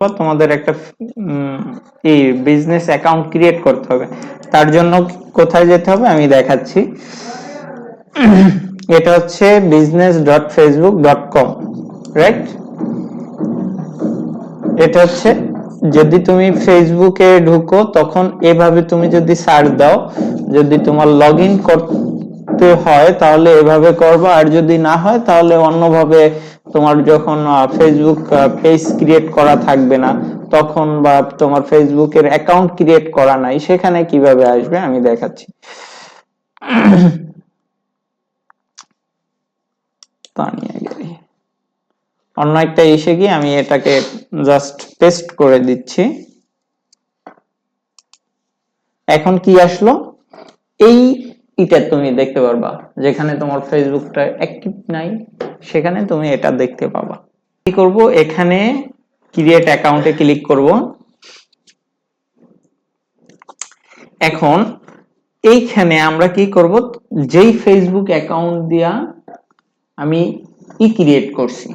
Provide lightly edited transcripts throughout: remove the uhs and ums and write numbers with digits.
তোমাদের একটা এই বিজনেস অ্যাকাউন্ট ক্রিয়েট করতে হবে। তার জন্য কোথায় যেতে হবে আমি দেখাচ্ছি। এটা হচ্ছে business.facebook.com, রাইট? এটা হচ্ছে, যদি তুমি ফেসবুকে ঢুকো তখন এভাবে তুমি যদি সার্চ দাও, যদি তোমার লগ ইন করতে হয় তাহলে এভাবে করবা, আর যদি না হয় তাহলে অন্যভাবে, তোমার যখন ফেসবুক পেজ ক্রিয়েট করা থাকবে না তখন, বা তোমার ফেসবুকের অ্যাকাউন্ট ক্রিয়েট করা নাই, সেখানে কিভাবে আসবে আমি দেখাচ্ছি। অন্য একটা এসে গিয়ে আমি এটাকে জাস্ট পেস্ট করে দিচ্ছি। এখন কি আসলো, এটা তুমি দেখতে পারবা, যেখানে তোমার ফেসবুকটা অ্যাক্টিভ নাই সেখানে তুমি এটা দেখতে পাবা। কি করব, এখানে ক্রিয়েট অ্যাকাউন্টে ক্লিক করব। এখন এইখানে আমরা কি করব, যেই ফেসবুক অ্যাকাউন্ট দিয়া আমি ক্রিয়েট করছি,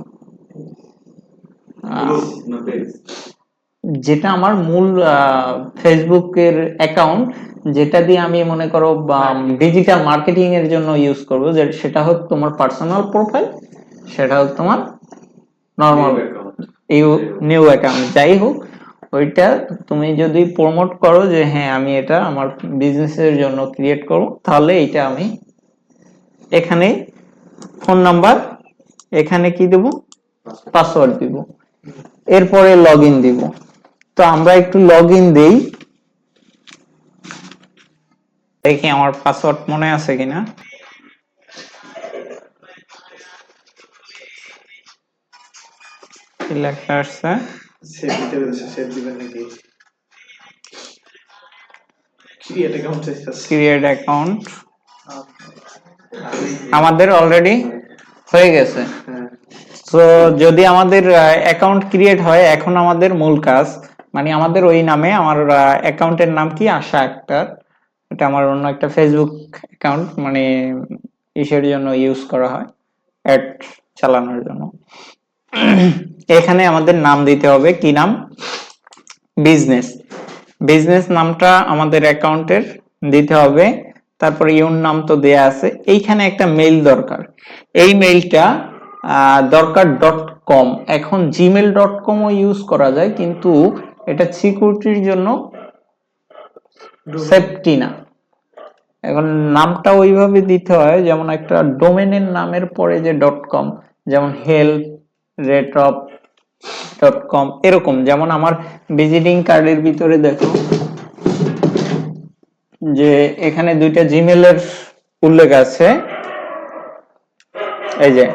যেটা আমার মূল ফেসবুকের অ্যাকাউন্ট, যেটা দিয়ে আমি মনে করো ডিজিটাল মার্কেটিং এর জন্য ইউজ করব, সেটা হচ্ছে তোমার পার্সোনাল প্রোফাইল, সেটা হচ্ছে তোমার নরমাল নিউ অ্যাকাউন্ট, যাই হোক, ওইটা তুমি যদি প্রমোট করো যে হ্যাঁ আমি এটা আমার বিজনেসের জন্য ক্রিয়েট করব, তাহলে এটা আমি এখানে ফোন নাম্বার, এখানে কি দেব, পাসওয়ার্ড দিব, এরপরে লগইন দিব। তো আমরা একটু লগইন দেই, দেখি আমার পাসওয়ার্ড মনে আছে কিনা। কি লেখা আসছে, ক্রিয়েট অ্যাকাউন্ট আমাদের অলরেডি হয়ে গেছে। তো যদি আমাদের অ্যাকাউন্ট ক্রিয়েট হয়, এখন আমাদের মূল কাজ, মানে আমাদের ওই নামে, আমার অ্যাকাউন্টের নাম কি, আশা আক্তার, এটা আমার অন্য একটা ফেসবুক অ্যাকাউন্ট, মানে ইসের জন্য ইউজ করা হয়, অ্যাড চালানোর জন্য। এখানে আমাদের নাম দিতে হবে, কি নাম, বিজনেস। বিজনেস নামটা আমাদের অ্যাকাউন্টের দিতে হবে। তারপরে ইউর নাম তো দেয়া আছে, এইখানে একটা মেইল দরকার, এই মেইলটা দরকার .com। এখন gmail.com ও ইউজ করা যায়, কিন্তু এটা সিকিউরিটির জন্য সেফটি না। এখন নামটা ওইভাবে দিতে হয়, যেমন একটা ডোমেনের নামের পরে যে .com, যেমন হেল্প রেট অফ .com, এরকম। যেমন আমার ভিজিটিং কার্ডের ভিতরে দেখো যে এখানে দুইটা জিমেলের উল্লেখ আছে, এই যে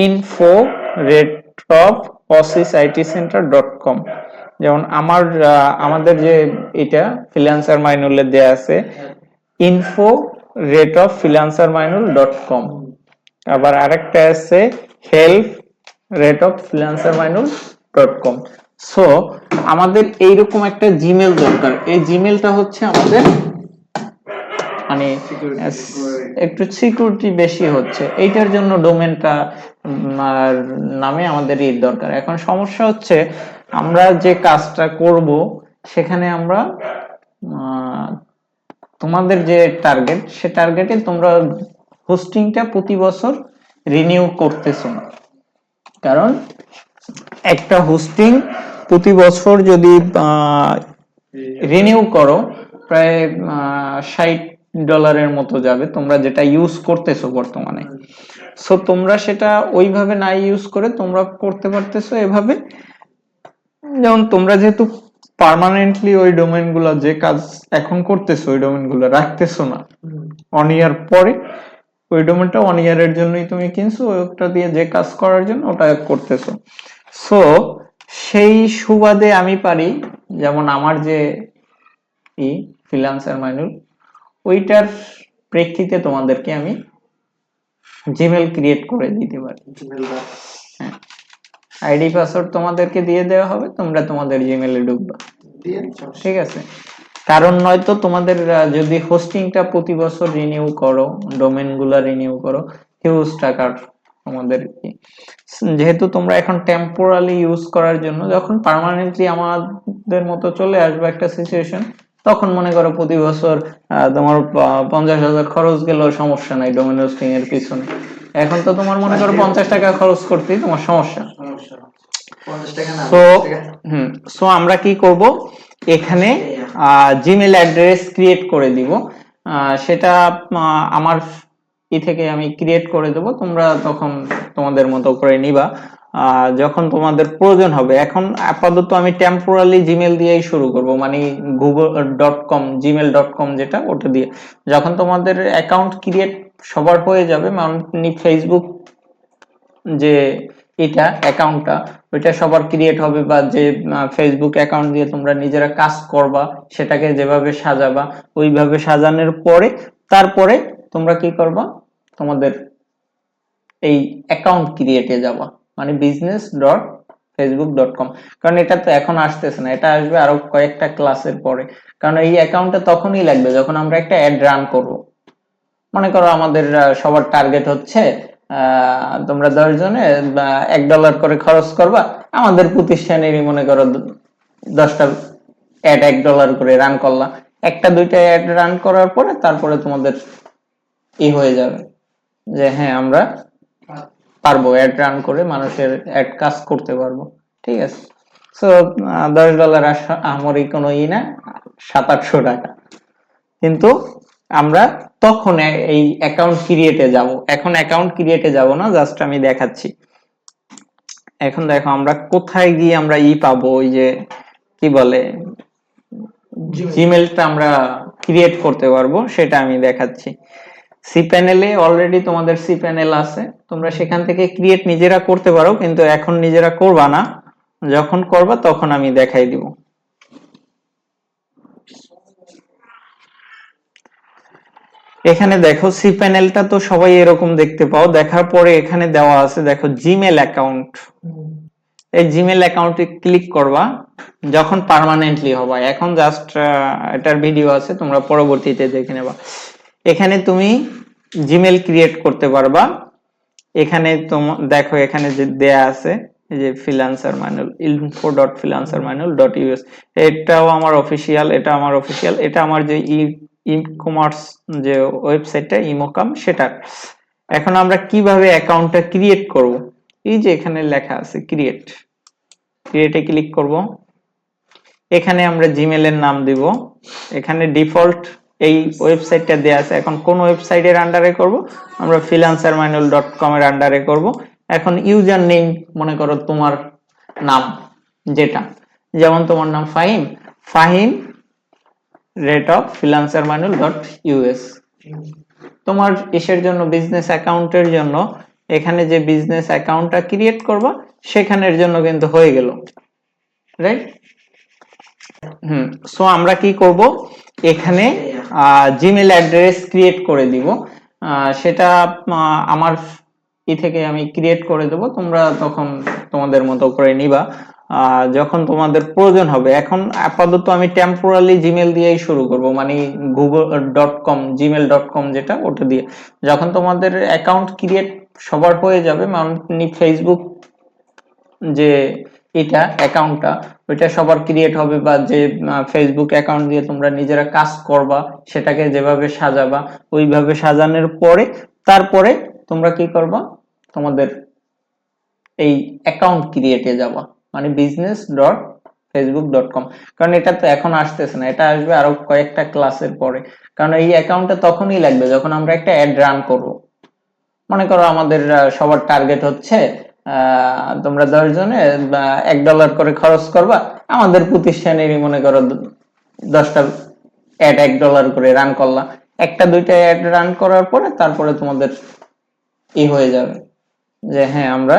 info@osisitcenter.com। যেমন আমাদের যে এটা ফ্রিল্যান্সার মাইনুলের দেয়া আছে info@freelancermainul.com। আবার আরেকটা আছে help@freelancermainul.com। সো আমাদের এইরকম একটা জিমেল দরকার। এই জিমেলটা হচ্ছে আমাদের মানে একটু সিকিউরিটি বেশি হচ্ছে, এইটার জন্য ডোমেনটা নামে আমাদের এর দরকার। এখন সমস্যা হচ্ছে, আমরা যে কাজটা করব সেখানে আমরা তোমাদের যে টার্গেট, সে টার্গেটে তোমরা হোস্টিংটা প্রতি বছর রিনিউ করতেছো না, কারণ একটা হোস্টিং প্রতি বছর যদি রিনিউ করো, প্রায় $60 মতো যাবে, তোমরা যেটা ইউজ করতেছো বর্তমানে। সো তোমরা সেটা ওইভাবে না ইউজ করে তোমরা করতে পারতেছো এভাবে, যেমন তোমরা যেহেতু পার্মানেন্টলি ওই ডোমেইন গুলো, যে কাজ এখন করতেছো ওই ডোমেইন গুলো রাখতেছো না, 1 ইয়ার পরে ওই ডোমেইনটা 1 ইয়ারের জন্যই তুমি কিনছো, ওটা দিয়ে যে কাজ করার জন্য ওটা করতেছো। সো সেই সুবাদে আমি পারি, যেমন আমার যে ফ্রিল্যান্সার মাইনুল, ওইটার প্রেক্ষিতে তোমাদেরকে আমি জিমেল ক্রিয়েট করে দিতে পারি। হ্যাঁ, আইডি পাসওয়ার্ড তোমাদেরকে দিয়ে দেওয়া হবে, তোমরা তোমাদের জিমেলে ঢুকবা, ঠিক আছে? কারণ নয়তো তোমাদের যদি হোস্টিংটা প্রতি বছর রিনিউ করো, ডোমেইন গুলা রিনিউ করো, হিউজ টাকার তোমাদের যেহেতু তোমরা এখন টেম্পোরালি ইউজ করার জন্য, যখন পার্মানেন্টলি আমাদের মতো চলে আসবে একটা সিচুয়েশন, তখন মনে করো প্রতি বছর তোমার 50,000 খরচ গেলেও সমস্যা নাই ডোমেন হোস্টিং এর পিছনে। এখন তো তোমার মনে করো 50 টাকা খরচ করতেই তোমার সমস্যা। সো আমরা কি করব, এখানে জিমেল অ্যাড্রেস ক্রিয়েট করে দিব। সেটা আমার থেকে আমি ক্রিয়েট করে দেব, তোমরা তখন তোমাদের মতো করে নিবা যখন তোমাদের প্রয়োজন হবে। এখন আপাতত আমি টেম্পোরারি জিমেল দিয়েই শুরু করব, মানে google.com gmail.com যেটা, ওটা দিয়ে। যখন তোমাদের অ্যাকাউন্ট ক্রিয়েট সবার হয়ে যাবে, মানে ফেসবুক যে এটা অ্যাকাউন্টটা, ওইটা সবার ক্রিয়েট হবে, বা যে ফেসবুক অ্যাকাউন্ট দিয়ে তোমরা নিজেরা কাজ করবা, সেটাকে যেভাবে সাজাবা ওইভাবে সাজানোর পরে তারপরে তোমরা কি করবা, তোমাদের এই অ্যাকাউন্ট ক্রিয়েটে যাবা, মানে business.facebook.com। কারণ এটা তো এখন আসতেছে না, এটা আসবে আরো কয়েকটা ক্লাসের পরে। কারণ এই অ্যাকাউন্টটা তখনই লাগবে যখন আমরা একটা অ্যাড রান করব। মনে করো আমাদের সবার টার্গেট হচ্ছে তোমরা 10 জনে $1 করে খরচ করবা, আমাদের প্রতিষ্ঠানেরই মনে করো 10টা অ্যাড $1 করে রান করলা, একটা দুইটা অ্যাড রান করার পরে তারপরে তোমাদের হয়ে যাবে যে হ্যাঁ আমরা পারবো অ্যাড রান করে মানুষের অ্যাড কাজ করতে পারবো। ঠিক আছে, সো $10 আমারই কোনো না, 700-800 টাকা। কিন্তু আমরা তখন এই অ্যাকাউন্ট ক্রিয়েটে যাব। এখন অ্যাকাউন্ট ক্রিয়েটে যাব না, জাস্ট আমি দেখাচ্ছি। এখন দেখো আমরা কোথায় গিয়ে আমরা পাবো, ওই যে কি বলে জিমেলটা আমরা ক্রিয়েট করতে পারবো, সেটা আমি দেখাচ্ছি। সি প্যানেলে অলরেডি তোমাদের সি প্যানেল আছে, তোমরা সেখান থেকে ক্রিয়েট নিজেরা করতে পারো, কিন্তু এখন নিজেরা করবা না, যখন করবা তখন আমি দেখাই দিব। এখানে দেখো সি প্যানেলটা তো সবাই এরকম দেখতে পাও, দেখার পরে এখানে দেওয়া আছে দেখো জিমেল অ্যাকাউন্ট। এই জিমেল অ্যাকাউন্টে ক্লিক করবা যখন পার্মানেন্টলি হবে। এখন জাস্ট এটার ভিডিও আছে, তোমরা পরবর্তীতে দেখে নেবা। এখানে তুমি জিমেল ক্রিয়েট করতে পারবা। এখানে দেখো এখানে যে দেয়া আছে এই যে ফ্রিল্যান্সার ম্যানুয়াল info.freelancermanual.us, এটাও আমার অফিশিয়াল, এটা আমার অফিশিয়াল, এটা আমার যে ই-কমার্স যে ওয়েবসাইটটা ইমোকাম, সেটা। এখন আমরা কিভাবে অ্যাকাউন্টটা ক্রিয়েট করব, এই যে এখানে লেখা আছে ক্রিয়েটে ক্লিক করব। এখানে আমরা জিমেলের নাম দিব। এখানে ডিফল্ট এই ওয়েবসাইটটা দেয়া আছে, এখন কোন ওয়েবসাইটের আন্ডারে করব, আমরা freelancermanual.com এর আন্ডারে করব। এখন ইউজার নেম মনে করো তোমার নাম, যেটা যেমন তোমার নাম ফাহিম @freelancermanual.us। তোমার এর জন্য বিজনেস অ্যাকাউন্টের জন্য এখানে যে বিজনেস অ্যাকাউন্টটা ক্রিয়েট করবা সেখানের জন্য কিন্তু হয়ে গেল, রাইট? সো আমরা কি করব, এখানে জিমেল অ্যাড্রেস ক্রিয়েট করে দিব। সেটা আমার থেকে আমি ক্রিয়েট করে দেব, তোমরা তখন তোমাদের মতো করে নিবা যখন তোমাদের প্রয়োজন হবে। এখন আপাতত আমি টেম্পোরারি জিমেল দিয়েই শুরু করব, মানে google.com gmail.com যেটা, ওটা দিয়ে। যখন তোমাদের অ্যাকাউন্ট ক্রিয়েট সবার হয়ে যাবে, মানে ফেসবুক যে এটা অ্যাকাউন্টটা, ওইটা সবার ক্রিয়েট হবে, বা যে ফেসবুক অ্যাকাউন্ট দিয়ে তোমরা নিজেরা কাজ করবা, সেটাকে যেভাবে সাজাবা ওইভাবে সাজানোর পরে তারপরে তোমরা কি করবা, তোমাদের এই অ্যাকাউন্ট ক্রিয়েটে যাবা, মানে business.facebook.com। কারণ এটা তো এখন আসতেছে না, এটা আসবে আরো কয়েকটা ক্লাসের পরে। কারণ এই অ্যাকাউন্টটা তখনই লাগবে যখন আমরা একটা অ্যাড রান করব। মনে করো আমাদের সবার টার্গেট হচ্ছে তোমরা 10 জনে $1 করে খরচ করবা, আমাদের প্রতিষ্ঠানেরই মনে করো 10টা অ্যাড $1 করে রান করলা, একটা দুইটা অ্যাড রান করার পরে তারপরে তোমাদের হয়ে যাবে যে হ্যাঁ আমরা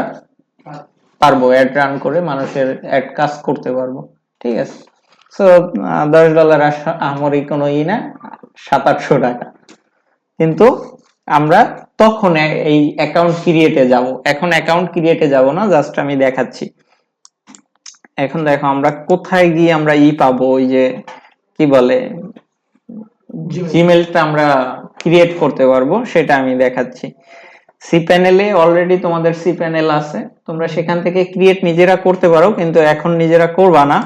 পারবো অ্যাড রান করে মানুষের অ্যাড কাজ করতে পারবো। ঠিক আছে, সো $10 আমারই কোনো না, 700-800 টাকা। কিন্তু আমরা তখন এই অ্যাকাউন্ট ক্রিয়েটে যাব। এখন অ্যাকাউন্ট ক্রিয়েটে যাব না, জাস্ট আমি দেখাচ্ছি। এখন দেখো আমরা কোথায় গিয়ে আমরা পাবো, ওই যে কি বলে জিমেলটা আমরা ক্রিয়েট করতে পারবো, সেটা আমি দেখাচ্ছি। সি প্যানেলে অলরেডি তোমাদের সি প্যানেল আছে, তোমরা সেখান থেকে ক্রিয়েট নিজেরা করতে পারো, কিন্তু এখন নিজেরা করবা না,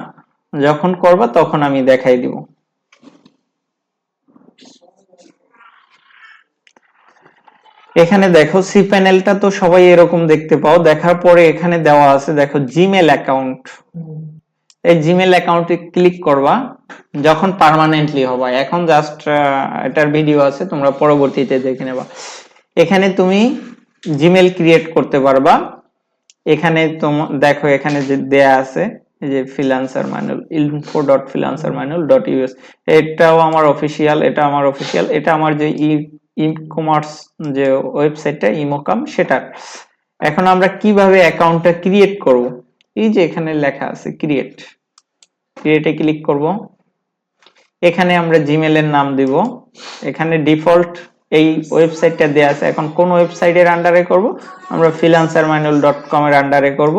যখন করবা তখন আমি দেখাই দিব। এখানে দেখো সি প্যানেলটা তো সবাই এরকম দেখতে পাও, দেখার পরে এখানে দেওয়া আছে দেখো জিমেল অ্যাকাউন্ট। এই জিমেল অ্যাকাউন্টে ক্লিক করবা যখন পার্মানেন্টলি হবে, এখন জাস্ট এটার ভিডিও আছে, তোমরা পরবর্তীতে দেখে নেবা। এখানে তুমি জিমেল ক্রিয়েট করতে পারবা। এখানে দেখো এখানে যে দেয়া আছে যে ফ্রিল্যান্সার ম্যানুয়াল info.freelancermanual.us, এটাও আমার অফিসিয়াল, এটা আমার অফিসিয়াল, এটা আমার যে ই কমার্স যে ওয়েবসাইটটা ইমোকাম সেটা। এখন আমরা কিভাবে অ্যাকাউন্টটা ক্রিয়েট করব, এই যে এখানে লেখা আছে ক্রিয়েটে ক্লিক করব। এখানে আমরা জিমেলের নাম দিব, এখানে ডিফল্ট এই ওয়েবসাইটটা দেয়া আছে, এখন কোন ওয়েবসাইটের আন্ডারে করব, আমরা freelancermanual.com এর আন্ডারে করব।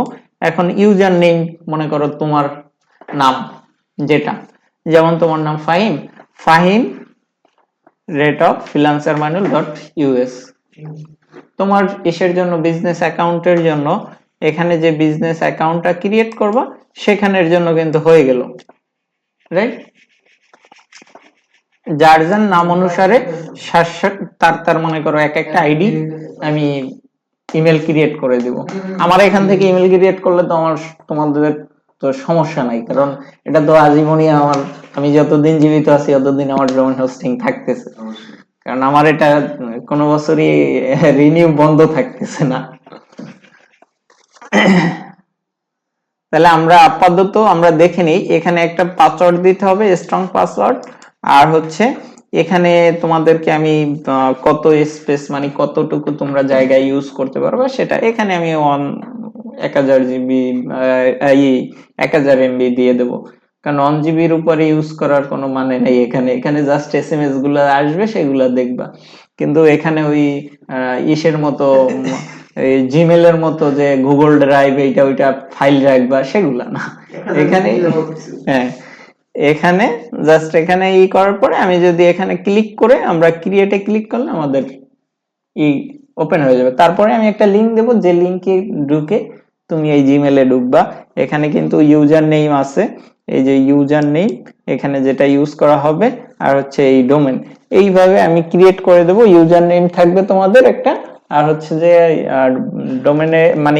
এখন ইউজার নেম মনে করো তোমার নাম, যেটা যেমন তোমার নাম ফাহিম, ফাহিম @freelancermanual.us। তোমার ইসের জন্য বিজনেস অ্যাকাউন্টের জন্য এখানে যে বিজনেস অ্যাকাউন্টটা ক্রিয়েট করবা সেখানের জন্য কিন্তু হয়ে গেল, রাইট? যার যার নাম অনুসারে তার মনে করো এক একটা আইডি আমি ইমেল ক্রিয়েট করে দিব। আমার এখান থেকে ইমেল ক্রিয়েট করলে তো তোমাদের তো সমস্যা নাই, কারণ এটা তো আজীবনই আমার, আমি যতদিন জীবিত আছি ততদিন আমার ডোমেইন হোস্টিং থাকতেছে, কারণ আমার এটা কোনো বছরই রিনিউ বন্ধ থাকতেছে না। তাহলে আমরা আপাতত আমরা দেখে নিই, এখানে একটা পাসওয়ার্ড দিতে হবে, স্ট্রং পাসওয়ার্ড। আর হচ্ছে এখানে তোমাদেরকে আমি কত স্পেস মানে কতটুকু তোমরা জায়গায় ইউজ করতে পারবে সেটা এখানে আমি 1000 জিবি 1000 MB দিয়ে দেবো, কারণ 1 জিবির উপরে ইউজ করার কোনো মানে নেই। এখানে জাস্ট এসএমএস গুলো আসবে সেগুলো দেখবা, কিন্তু এখানে ওই ইসের মতো এই জিমেলের মতো যে গুগল ড্রাইভ এইটা ওইটা ফাইল রাখবা সেগুলা না। এখানে হ্যাঁ, এখানে জাস্ট এখানে করার পরে আমি যদি এখানে ক্লিক করে আমরা ক্রিয়েটে ক্লিক করলে আমাদের ওপেন হয়ে যাবে। তারপরে আমি একটা লিংক দেব, যে লিংকে ঢুকে তুমি এই জিমেলে ঢুকবা। এখানে কিন্তু ইউজার নেম আছে, এই যে ইউজার নেম এখানে যেটা ইউজ করা হবে, আর হচ্ছে এই ডোমেন, এইভাবে আমি ক্রিয়েট করে দেব। ইউজার নেম থাকবে তোমাদের একটা, আর হচ্ছে যে ডোমেনে মানে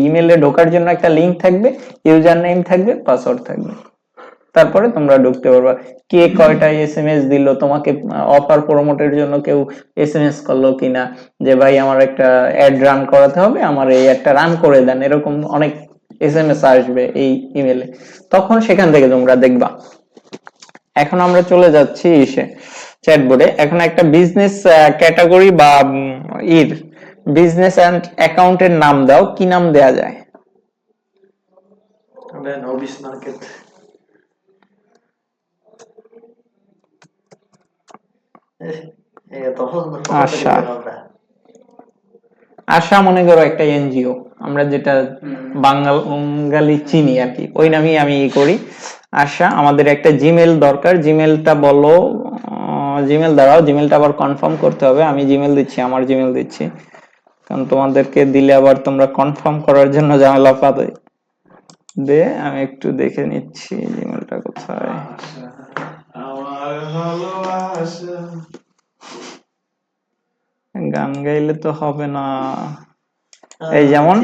ইমেলে ঢোকার জন্য একটা লিংক থাকবে, ইউজার নেম থাকবে, পাসওয়ার্ড থাকবে। তারপরে তোমরা ঢুকতে পারবা। কে কয়টা এসএমএস দিল তোমাকে, অফার প্রমোটের জন্য কেউ এসএমএস করলো কিনা, যে ভাই আমার একটা অ্যাড রান করাতে হবে, আমার এই একটা রান করে দেন, এরকম অনেক এসএমএস আসবে এই ইমেলে, তখন সেখান থেকে তোমরা দেখবা। এখন আমরা চলে যাচ্ছি চ্যাটবোর্ডে। এখন একটা বিজনেস ক্যাটাগরি বা বিজনেস এন্ড অ্যাকাউন্টের নাম দাও, কি নাম দেয়া যায়? নবিস মার্কেট। আশা, আশা মনে করো একটা এনজিও, আমরা যেটা বাঙালি চিনি আর কি, ওই নামই আমি করি আশা। আমাদের একটা জিমেল দরকার, জিমেলটা বলো, জিমেল দাঁড়াও, জিমেলটা আবার কনফার্ম করতে হবে। আমি জিমেল দিচ্ছি, আমার জিমেল দিচ্ছি, কারণ তোমাদেরকে দিলে আবার তোমরা কনফার্ম করার জন্য ঝামেলা পাবে। আমি একটু দেখে নিচ্ছি জিমেলটা কোথায়। গান গাইলে তো হবে না। এই যেমন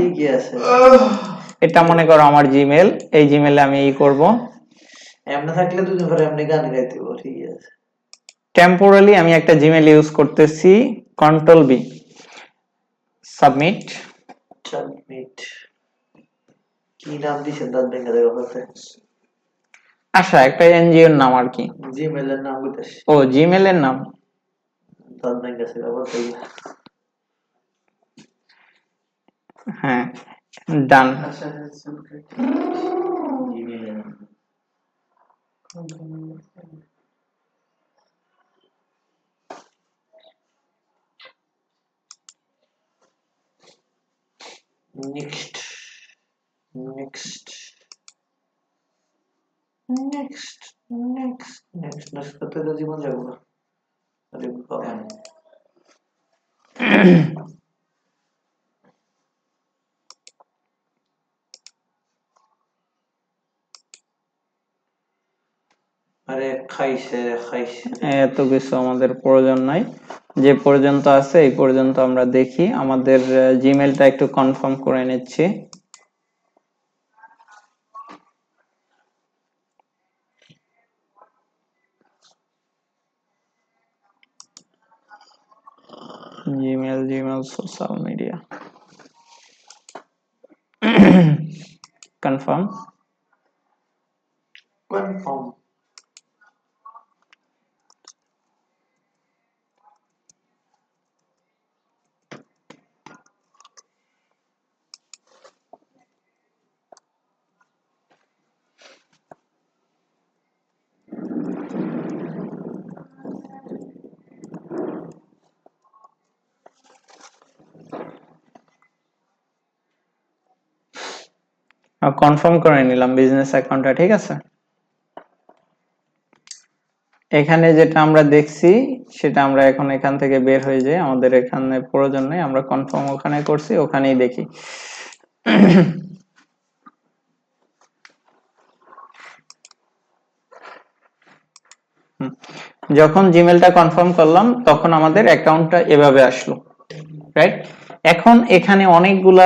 এটা মনে করো আমার জিমেল, এই জিমেলে আমি করব, এমনি থাকলে দুদিন পরে এমনি গান গাইতে পারবো, ঠিক আছে। টেম্পোরারি আমি একটা জিমেল ইউজ করতেছি, কন্ট্রোল বি, সাবমিট। কি নাম দিছেন তার দেখা দেখা আছে? আচ্ছা, একটা এনজিওর নাম আর কি, জিমেলের নাম কইতাছি। ও জিমেলের নাম, তার দেখা আছে আবার তাই। হ্যাঁ ডান। জিমেলের next next next next next next করতে তো জীবন যাবো না। আরে বাবা, আরে খাইছে এত কিছু আমাদের প্রয়োজন নাই, যে পর্যন্ত আছে এই পর্যন্ত আমরা দেখি। আমাদের জিমেলটা একটু কনফার্ম করে নিচ্ছি। Gmail social media confirm. Confirm. Confirm করে নিলাম বিজনেস অ্যাকাউন্টটা, ঠিক আছে। এখানে যেটা আমরা দেখছি সেটা আমরা এখন এখান থেকে বের হয়ে যাই, আমাদের এখানে প্রয়োজন নেই, আমরা কনফার্ম ওখানে করছি, ওখানেই দেখি। যখন জিমেলটা কনফার্ম করলাম তখন আমাদের অ্যাকাউন্টটা এভাবে আসলো, রাইট। এখন এখানে অনেকগুলা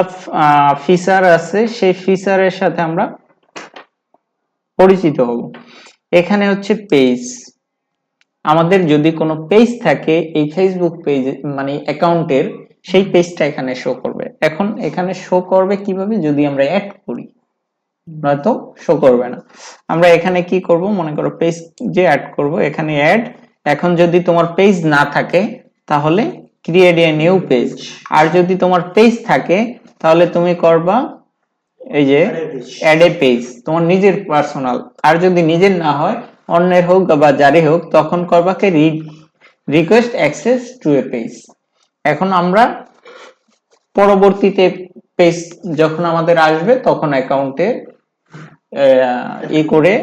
ফিচার আছে, সেই ফিচারের সাথে আমরা পরিচিত হব। এখানে হচ্ছে পেজ, আমাদের যদি কোনো পেজ থাকে এই ফেসবুক পেজ মানে অ্যাকাউন্টের, সেই পেজটা এখানে শো করবে। এখন এখানে শো করবে কিভাবে, যদি আমরা অ্যাড করি, নয়তো শো করবে না। আমরা এখানে কি করব, মনে করো পেজ যে অ্যাড করব, এখানে অ্যাড। এখন যদি তোমার পেজ না থাকে তাহলে ক্রিয়েট এ নিউ পেজ, আর যদি তোমার পেজ থাকে তাহলে তুমি করবা এই যে অ্যাড এ পেজ, তোমার নিজের পার্সোনাল। আর যদি নিজের না হয়, অন্যের হোক বা যারই হোক, তখন করবা কে request access to a page. এখন আমরা পরবর্তীতে পেজ যখন আমাদের আসবে তখন অ্যাকাউন্টে করে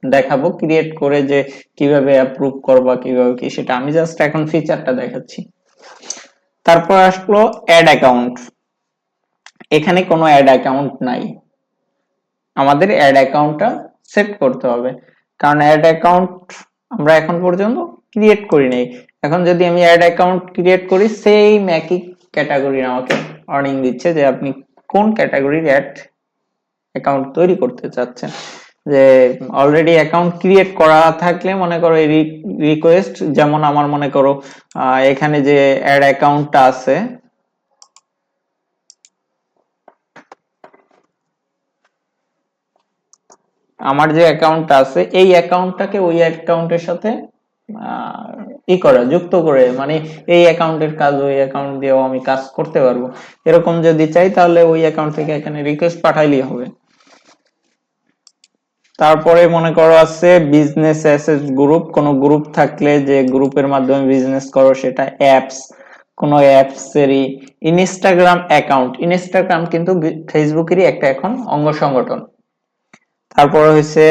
দেখাবো, ক্রিয়েট করে যে কিভাবে অ্যাপ্রুভ করবা, কিভাবে কি, সেটা আমি জাস্ট এখন ফিচারটা দেখাচ্ছি। তারপর আসলো অ্যাড অ্যাকাউন্ট। এখানে কোনো অ্যাড অ্যাকাউন্ট নাই, আমাদের অ্যাড অ্যাকাউন্টটা সেট করতে হবে, কারণ অ্যাড অ্যাকাউন্ট আমরা এখন পর্যন্ত ক্রিয়েট করি নাই। এখন যদি আমি অ্যাড অ্যাকাউন্ট ক্রিয়েট করি, সেম একই ক্যাটাগরির আমাকে ওয়ার্নিং দিচ্ছে যে আপনি কোন ক্যাটাগরির অ্যাড অ্যাকাউন্ট তৈরি করতে চাচ্ছেন। যে অলরেডি অ্যাকাউন্ট ক্রিয়েট করা থাকলে মনে করো এই রিকোয়েস্ট, যেমন আমার মনে করো এখানে যে অ্যাড অ্যাকাউন্টটা আছে, আমার যে অ্যাকাউন্টটা আছে এই অ্যাকাউন্টটাকে ওই অ্যাকাউন্টের সাথে যুক্ত করে, মানে এই অ্যাকাউন্টের কাজ ওই অ্যাকাউন্ট দিয়েও আমি কাজ করতে পারবো। এরকম যদি চাই তাহলে ওই অ্যাকাউন্ট থেকে এখানে রিকোয়েস্ট পাঠাইলেই হবে। তারপরে মনে করো আছে বিজনেস অ্যাসেট গ্রুপ, কোন গ্রুপ থাকলে যে গ্রুপের মাধ্যমে বিজনেস করো, সেটা অ্যাপস, কোন অ্যাপস এরই। ইনস্টাগ্রাম অ্যাকাউন্ট, ইনস্টাগ্রাম কিন্তু ফেসবুকেরই একটা এখন অঙ্গ সংগঠন। তারপর হচ্ছে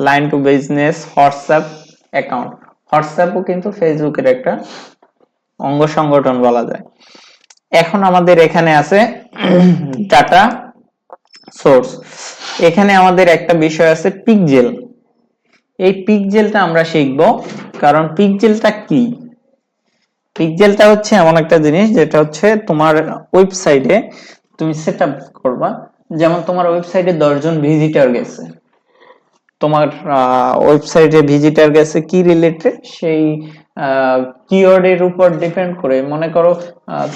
line to business, WhatsApp account, হোয়াটসঅ্যাপও কিন্তু ফেসবুকের একটা অঙ্গ সংগঠন বলা যায়। এখন আমাদের এখানে আছে ডাটা সোর্স। এখানে আমাদের একটা বিষয় আছে পিকজেল। এই পিকজেলটা আমরা শিখব, কারণ পিকজেলটা কি, পিকজেলটা হচ্ছে এমন একটা জিনিস যেটা হচ্ছে তোমার ওয়েবসাইটে তুমি সেট আপ করবা। যেমন তোমার ওয়েবসাইটে 10 জন ভিজিটর গেছে, তোমার ওয়েবসাইটে ভিজিটর গেছে কি রিলেটেড, সেই কিওয়ার্ডের উপর ডিপেন্ড করে। মনে করো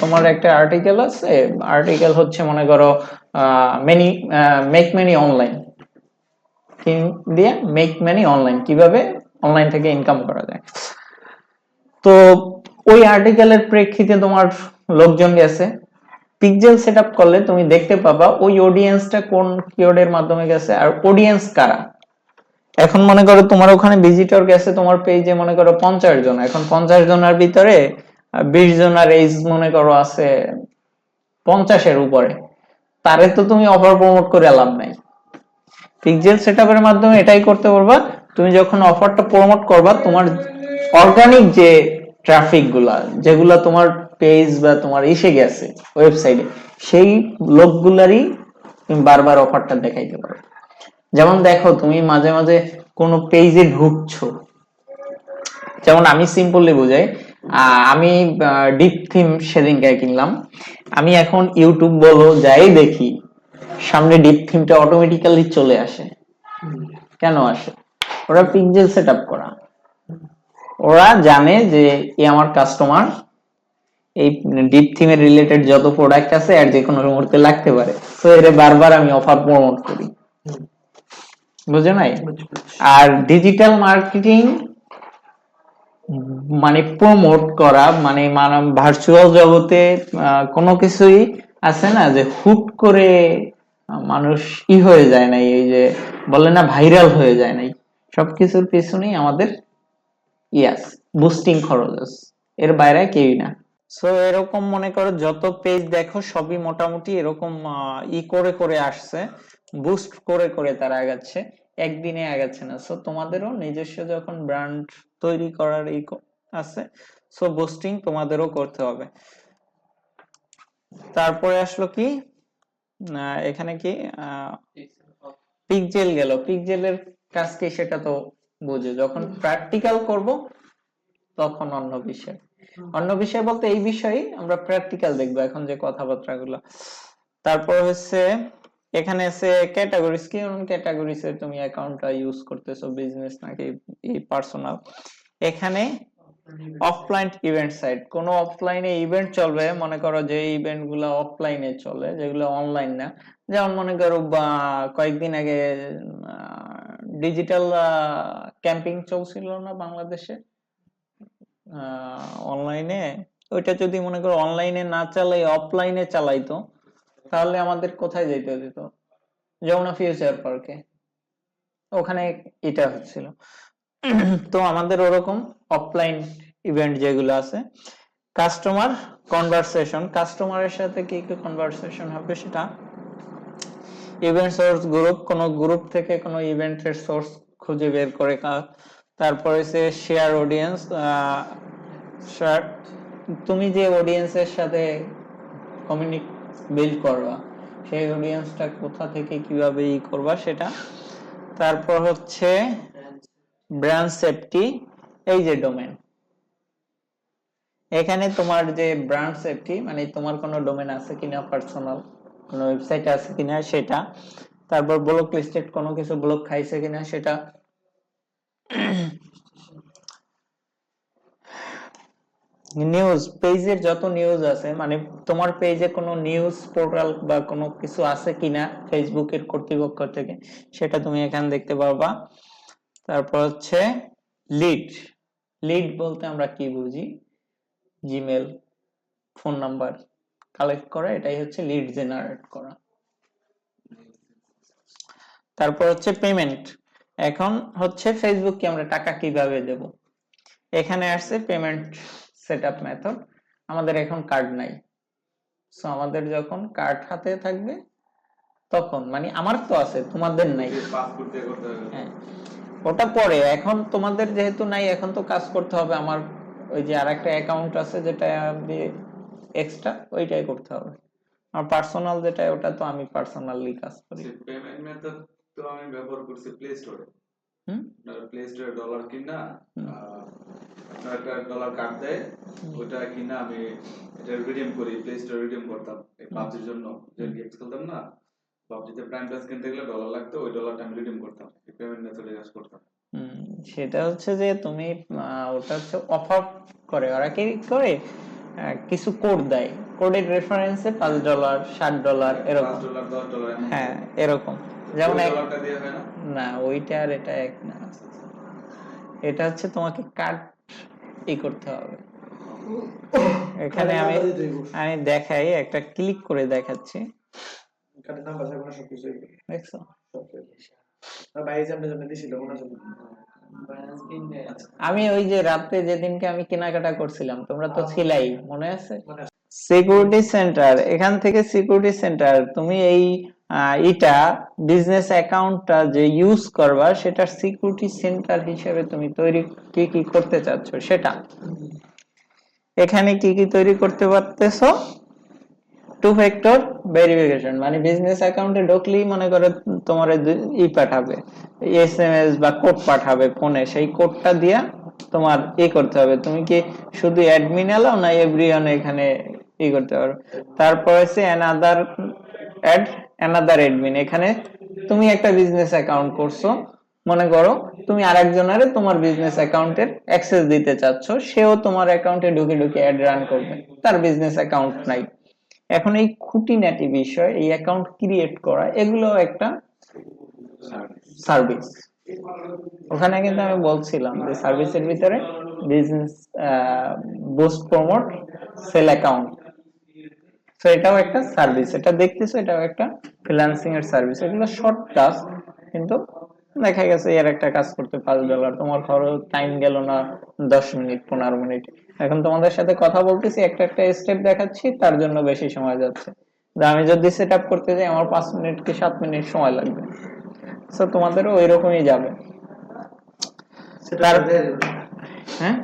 তোমার একটা আর্টিকেল আছে, আর্টিকেল হচ্ছে মনে করো মেক মানি অনলাইন, দিয়ে মেক মানি অনলাইন, কিভাবে অনলাইন থেকে ইনকাম করা যায়। তো ওই আর্টিকেলের প্রেক্ষিতে তোমার লোকজন গেছে, পিকজেল সেটআপ করলে তুমি দেখতে পাবা ওই অডিয়েন্সটা কোন কিওয়ার্ডের মাধ্যমে গেছে আর অডিয়েন্স কারা। এখন মনে করো তোমার ওখানে ভিজিটর গেছে তোমার পেজে মনে করো 50 জন, এখন 50 জনের ভিতরে 20 জনের এজ মনে করো আছে 50-এর উপরে, তারে তো তুমি অফার প্রমোট করে লাভ নাই। পিক্সেল সেটআপের মাধ্যমে এটাই করতে পারবা, তুমি যখন অফারটা প্রমোট করবা, তোমার অর্গানিক যে ট্রাফিক গুলা, যেগুলা তোমার পেজ বা তোমার এসে গেছে ওয়েবসাইটে, সেই লোকগুলারই তুমি বারবার অফারটা দেখাইতে পারো। যেমন দেখো তুমি মাঝে মাঝে কোনো পেজে ঢুকছো, যেমন আমি সিম্পলি বুঝাই, আমি ডিপ থিম সেদিনকে কিনলাম, আমি এখন ইউটিউব বলো যাই দেখি সামনে ডিপ থিমটা অটোমেটিক্যালি চলে আসে। কেন আসে? ওরা পিক্সেল সেটআপ করা, ওরা জানে যে এ আমার কাস্টমার, এই ডিপ থিমের রিলেটেড যত প্রোডাক্ট আছে আর যে কোনো মুহূর্তে লাগতে পারে, তো এর বারবার আমি অফার প্রমোট করি, বুঝো নাই? আর ডিজিটাল মার্কেটিং মানে প্রমোট করা মানে ভার্চুয়াল জগতে কোনো কিছুই আছে না যে হুট করে মানুষ হয়ে যায় নাই, এই যে বলে না ভাইরাল হয়ে যায় নাই, সবকিছুর পিছনেই আমাদের ইয়াস বুস্টিং খরচ আছে, এর বাইরে কেউই না। সো এরকম মনে করো যত পেজ দেখো সবই মোটামুটি এরকম করে করে আসছে, বুস্ট করে করে তারা আগাচ্ছে, একদিনে আগাচ্ছে না। সো তোমাদেরও নিজস্ব যখন ব্র্যান্ড তৈরি করার আছে, সো বুস্টিং তোমাদেরও করতে হবে। তারপরে আসলো কি, এখানে কি পিক্সেল গেল, পিক্সেলের কাজ কি সেটা তো বুঝে, যখন প্র্যাকটিক্যাল করব তখন অন্য বিষয়। অন্য বিষয় বলতে এই বিষয়ে আমরা প্র্যাকটিক্যাল দেখবো এখন যে কথাবার্তাগুলো। তারপর হচ্ছে এখানে আছে ক্যাটাগরিজ, কি ক্যাটাগরিজে তুমি অ্যাকাউন্টটা ইউজ করতেছো, বিজনেস নাকি পার্সোনাল। এখানে অফলাইন ইভেন্ট সাইট, কোন অফলাইনে ইভেন্ট চলবে, মনে করো যে ইভেন্ট গুলা অফলাইনে চলে যেগুলো অনলাইন না, যেমন মনে করো বা কয়েকদিন আগে ডিজিটাল ক্যাম্পিং চলছিল না বাংলাদেশে অনলাইনে, ওইটা যদি মনে করো অনলাইনে না চালাই অফলাইনে চালাইতো, তাহলে আমাদের কোথায় যেতে হতো? যমুনা ফিউচার পার্কে, ওখানে এটা হচ্ছিল। তো আমাদের ওরকম অফলাইন ইভেন্ট যেগুলো আছে, কাস্টমার কনভারসেশন, কাস্টমারের সাথে কি কি কনভারসেশন হবে সেটা, ইভেন্ট সোর্স গ্রুপ, কোন গ্রুপ থেকে কোন ইভেন্টের সোর্স খুঁজে বের করে, তারপরে সে শেয়ার অডিয়েন্স, তুমি যে অডিয়েন্সের সাথে কমিউনিক বিল্ড করবা সেই অডিয়েন্সটা কোথা থেকে কিভাবে করবা সেটা। তারপর হচ্ছে ব্র্যান্ড সেফটি, এই যে ডোমেন, এখানে তোমার যে ব্র্যান্ড সেফটি মানে তোমার কোনো ডোমেন আছে কিনা, পার্সোনাল কোনো ওয়েবসাইট আছে কিনা সেটা, তারপর ব্লক লিস্টেড কোনো কিছু ব্লক খাইছে কিনা সেটা, নিউজ পেজের যত নিউজ আছে মানে তোমার পেজে কোনো নিউজ পোর্টাল বা কোনো কিছু আছে কিনা ফেসবুকের কর্তৃপক্ষ থেকে, সেটা তুমি এখানে দেখতে পারবা। তারপর হচ্ছে লিড, লিড বলতে আমরা কি বুঝি, জিমেল ফোন নাম্বার কালেক্ট করা, এটাই হচ্ছে লিড জেনারেট করা। তারপর হচ্ছে পেমেন্ট, এখন হচ্ছে ফেসবুককে আমরা টাকা কিভাবে দেব, এখানে আসছে পেমেন্ট সেটআপ মেথড। আমাদের এখন কার্ড নাই, সো আমাদের যখন কার্ড হাতে থাকবে তখন, মানে আমার তো আছে তোমাদের নাই, হ্যাঁ ওটা পরে, এখন তোমাদের যেহেতু নাই এখন তো কাজ করতে হবে আমার ওই যে আরেকটা অ্যাকাউন্ট আছে যেটা দিয়ে এক্সট্রা, ওইটাই করতে হবে। আর পার্সোনাল যেটা ওটা তো আমি পার্সোনালি কাজ করি। পেমেন্ট মেথড তো আমি ব্যবহার করছি প্লে স্টোরে। প্লে স্টোরে ডলার কিনা আপনার একটা ডলার কার্ড দেয়, ওটা কিনা আমি এটা রিডিম করি, প্লে স্টোরে রিডিম করতাম এই পাবজির জন্য, যে গেমস খেলতাম না, পাবজিতে প্রাইম প্লাস কিনতে গেলে ডলার লাগতো, ওই ডলারটা আমি রিডিম করতাম, এই পেমেন্ট মেথডে কাজ করতাম। সেটা হচ্ছে যে তুমি ওটা হচ্ছে অফার করে, ওরা কি করে কিছু কোড দেয়, কোডের রেফারেন্সে $5 $60 এরকম, $5 $10 হ্যাঁ এরকম, যেমন ডলারটা দিয়ে হয় না, না ওইটা আর এটা এক না, এটা হচ্ছে তোমাকে কার্ড করতে হবে। এখানে আমি আমি দেখাই, একটা ক্লিক করে দেখাচ্ছি, দেখছো আমি ওই যে রাতে যেদিনকে আমি কেনাকাটা করছিলাম তোমরা তো ছিলাই, মনে আছে? সিকিউরিটি সেন্টার, এখান থেকে সিকিউরিটি সেন্টার তুমি এই এটা বিজনেস অ্যাকাউন্টটা যে ইউজ করবা সেটা সিকিউরিটি সেন্টার হিসেবে তুমি তৈরি কি কি করতে চাচ্ছ সেটা, এখানে কি কি তৈরি করতে পারতেছো, টু ফ্যাক্টর ভেরিফিকেশন মানে বিজনেস অ্যাকাউন্টে ঢুকলেই মনে করো তোমার পাঠাবে, এসএমএস বা কোড পাঠাবে ফোনে, সেই কোডটা দিয়া তোমার করতে হবে তুমি কি শুধু অ্যাডমিন এলাও না এভরিওয়ান এখানে করতে পারো। তারপর আছে অ্যানাদার অ্যাডমিন, এখানে তুমি একটা বিজনেস অ্যাকাউন্ট করছো, মনে করো তুমি আরেকজনের তোমার বিজনেস অ্যাকাউন্টের অ্যাক্সেস দিতে চাচ্ছ, সেও তোমার অ্যাকাউন্টে ঢুকে ঢুকে অ্যাড রান করবে, তার বিজনেস অ্যাকাউন্ট নাই। এখন এই খুঁটিনাটি বিষয়, এই অ্যাকাউন্ট ক্রিয়েট করা, এগুলো একটা সার্ভিস। ওখানে কিন্তু আমি বলছিলাম যে সার্ভিসের ভিতরে business boost, promote, sale account, তো এটাও একটা সার্ভিস, এটা দেখতেছো এটাও একটা ফ্রিল্যান্সিং এর সার্ভিস। এগুলো শর্ট কাজ, কিন্তু দেখা গেছে এর একটা কাজ করতে $5, তোমার খরচ টাইম গেল না 10 মিনিট 15 মিনিট। এখন তোমাদের সাথে কথা বলতেছি, একটা একটা স্টেপ দেখাচ্ছি, তার জন্য বেশি সময় যাচ্ছে। আমি যদি সেট আপ করতে যাই আমার 5 মিনিট কি 7 মিনিট সময় লাগবে, তো তোমাদেরও ওই রকমই যাবে। হ্যাঁ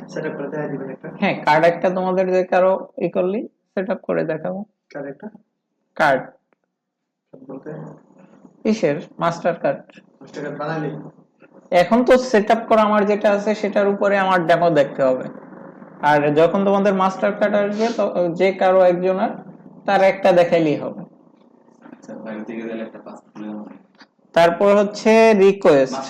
হ্যাঁ, কার্ড একটা তোমাদের যে কারো করলি সেট আপ করে দেখাবো। কার্ড কিসের? Master card. এখন তো সেট আপ করা আমার যেটা আছে সেটার উপরে আমার ডেমো দেখতে হবে, আর যখন তোমাদের মাস্টার কার্ড আসবে তো যে কারো একজনের তার একটা দেখাইলেই হবে। তারপর হচ্ছে রিকোয়েস্ট,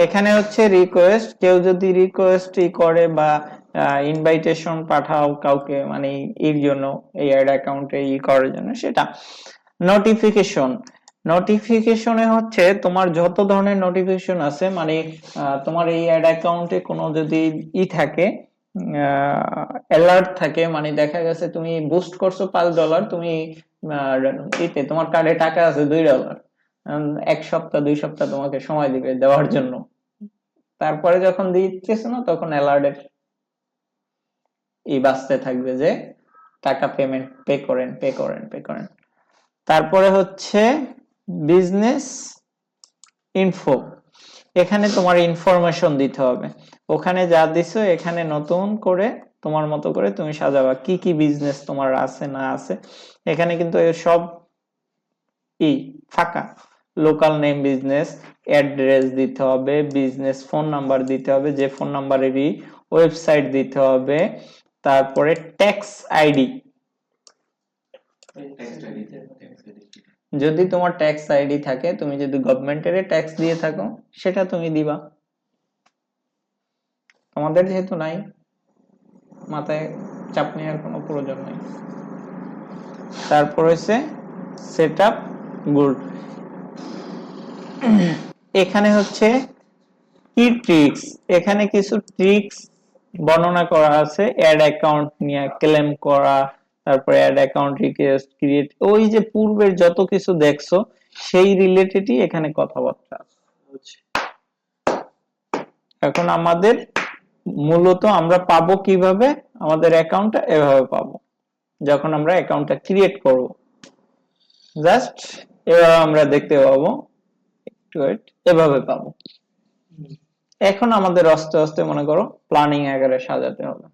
এখানে হচ্ছে রিকোয়েস্ট, কেউ যদি রিকোয়েস্ট করে বা ইনভাইটেশন পাঠাও কাউকে, মানে এর জন্য এই অ্যাড অ্যাকাউন্টে করার জন্য, সেটা। নোটিফিকেশন, নোটিফিকেশনে হচ্ছে তোমার যত ধরনের নোটিফিকেশন আছে, মানে তোমার এই অ্যাড অ্যাকাউন্টে কোনো যদি থাকে, অ্যালার্ট থাকে, মানে দেখা গেছে তুমি বুস্ট করছো $5, তুমি তোমার কার্ডে টাকা আছে $2, 1 সপ্তাহ 2 সপ্তাহ তোমাকে সময় দিবে দেওয়ার জন্য। তারপরে যখন দিতেছে না তখন অ্যালার্টের বাজতে থাকবে যে টাকা পেমেন্ট পে করেন পে করেন পে করেন। তারপরে হচ্ছে বিজনেস ইনফো, এখানে তোমার ইনফরমেশন দিতে হবে, ওখানে যা দিছো এখানে নতুন করে তোমার মতো করে তুমি সাজাবা, কি কি বিজনেস তোমার আছে না আছে। এখানে কিন্তু সব ফাঁকা, লোকাল নেম বিজনেস, অ্যাড্রেস দিতে হবে, বিজনেস ফোন নাম্বার দিতে হবে, যে ফোন নাম্বারেরই ওয়েবসাইট দিতে হবে, তারপরে ট্যাক্স আইডি, যদি তোমার ট্যাক্স আইডি থাকে, তুমি যদি গভর্নমেন্টের ট্যাক্স দিয়ে থাকো সেটা তুমি দিবা, তোমাদের যেহেতু নাই মাথায় চাপ নেওয়ার কোনো প্রয়োজন নেই। তারপর হচ্ছে সেটআপ গুড, এখানে হচ্ছে কি ট্রিক্স, এখানে কিছু ট্রিক্স বর্ণনা করা আছে, অ্যাড অ্যাকাউন্ট নিয়ে ক্লেম করা, তারপরে অ্যাড অ্যাকাউন্ট রিকোয়েস্ট ক্রিয়েট, ওই যে পূর্বের যত কিছু দেখছো সেই রিলেটেডই এখানে কথাবার্তা। এখন আমাদের মূলত আমরা পাবো কিভাবে, আমাদের অ্যাকাউন্টটা এভাবে পাবো, যখন আমরা অ্যাকাউন্টটা ক্রিয়েট করব জাস্ট এভাবে আমরা দেখতে পাবো, একটু ওয়েট, এভাবে পাবো। এখন আমাদের আস্তে আস্তে মনে করো প্ল্যানিং আকারে সাজাতে হবে।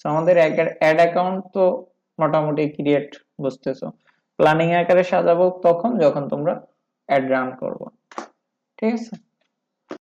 আমাদের অ্যাড অ্যাকাউন্ট তো মোটামুটি ক্রিয়েট, বুঝতেছো, প্ল্যানিং আকারে সাজাবো তখন যখন তোমরা অ্যাড রান করবো, ঠিক আছে।